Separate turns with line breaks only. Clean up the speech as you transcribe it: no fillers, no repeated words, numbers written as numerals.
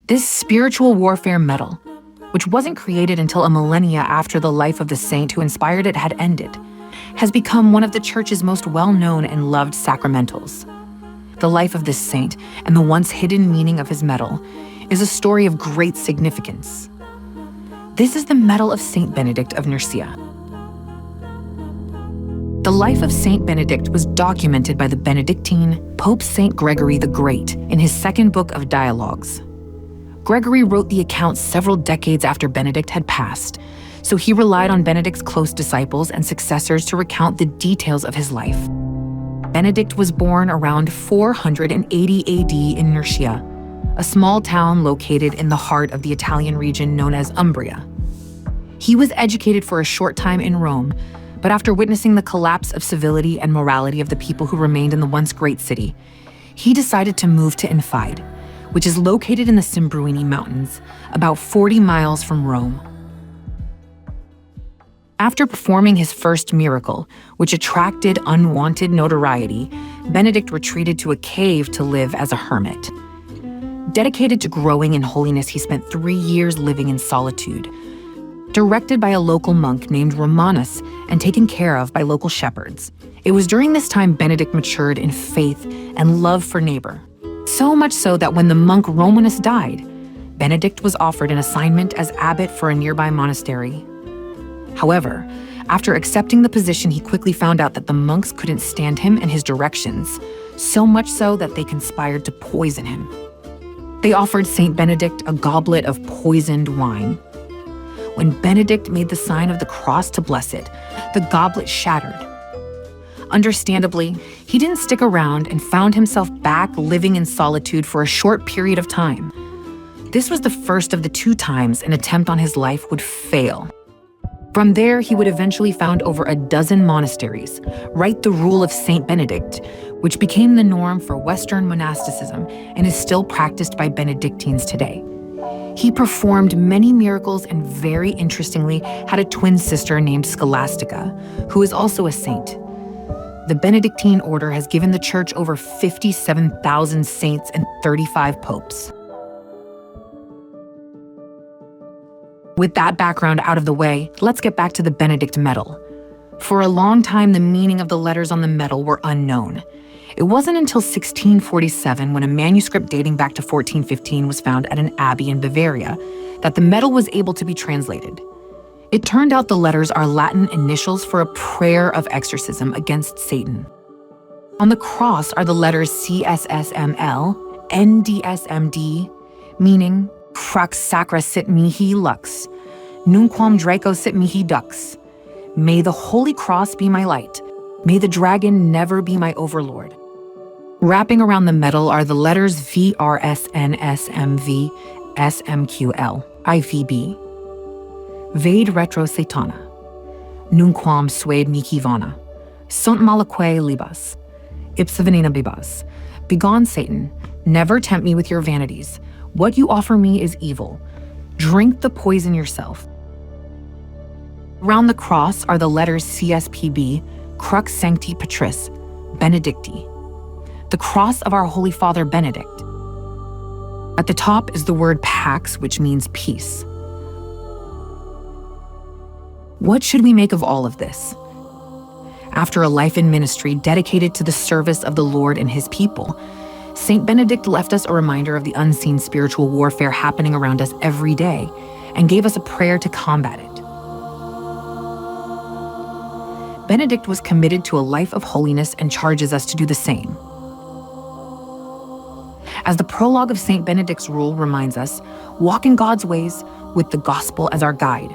This spiritual warfare medal, which wasn't created until a millennia after the life of the saint who inspired it had ended, has become one of the Church's most well-known and loved sacramentals. The life of this saint and the once hidden meaning of his medal is a story of great significance. This is the medal of Saint Benedict of Nursia. The life of Saint Benedict was documented by the Benedictine Pope Saint Gregory the Great in his second book of Dialogues. Gregory wrote the account several decades after Benedict had passed, so he relied on Benedict's close disciples and successors to recount the details of his life. Benedict was born around 480 AD in Nursia, a small town located in the heart of the Italian region known as Umbria. He was educated for a short time in Rome, but after witnessing the collapse of civility and morality of the people who remained in the once great city, he decided to move to Infide, which is located in the Simbruini Mountains, about 40 miles from Rome. After performing his first miracle, which attracted unwanted notoriety, Benedict retreated to a cave to live as a hermit. Dedicated to growing in holiness, he spent 3 years living in solitude, directed by a local monk named Romanus and taken care of by local shepherds. It was during this time Benedict matured in faith and love for neighbor. So much so that when the monk Romanus died, Benedict was offered an assignment as abbot for a nearby monastery. However, after accepting the position, he quickly found out that the monks couldn't stand him and his directions, so much so that they conspired to poison him. They offered Saint Benedict a goblet of poisoned wine. When Benedict made the sign of the cross to bless it, the goblet shattered. Understandably, he didn't stick around and found himself back living in solitude for a short period of time. This was the first of the 2 times an attempt on his life would fail. From there, he would eventually found over a dozen monasteries, write the Rule of Saint Benedict, which became the norm for Western monasticism and is still practiced by Benedictines today. He performed many miracles and, very interestingly, had a twin sister named Scholastica, who is also a saint. The Benedictine order has given the Church over 57,000 saints and 35 popes. With that background out of the way, let's get back to the Benedict Medal. For a long time, the meaning of the letters on the medal were unknown. It wasn't until 1647, when a manuscript dating back to 1415 was found at an abbey in Bavaria, that the medal was able to be translated. It turned out the letters are Latin initials for a prayer of exorcism against Satan. On the cross are the letters CSSML, NDSMD, meaning Crux sacra sit mihi lux, nunquam Draco sit mihi dux. May the Holy Cross be my light. May the dragon never be my overlord. Wrapping around the medal are the letters VRSNSMV SMQL IVB. Vade retro Satana, nunquam suade mihi vana, sunt malaque libas, ipsa venena bibas. Begone, Satan, never tempt me with your vanities. What you offer me is evil. Drink the poison yourself. Around the cross are the letters CSPB, Crux Sancti Patris, Benedicti, the cross of our Holy Father Benedict. At the top is the word Pax, which means peace. What should we make of all of this? After a life in ministry dedicated to the service of the Lord and his people, Saint Benedict left us a reminder of the unseen spiritual warfare happening around us every day and gave us a prayer to combat it. Benedict was committed to a life of holiness and charges us to do the same. As the prologue of Saint Benedict's rule reminds us, walk in God's ways with the gospel as our guide.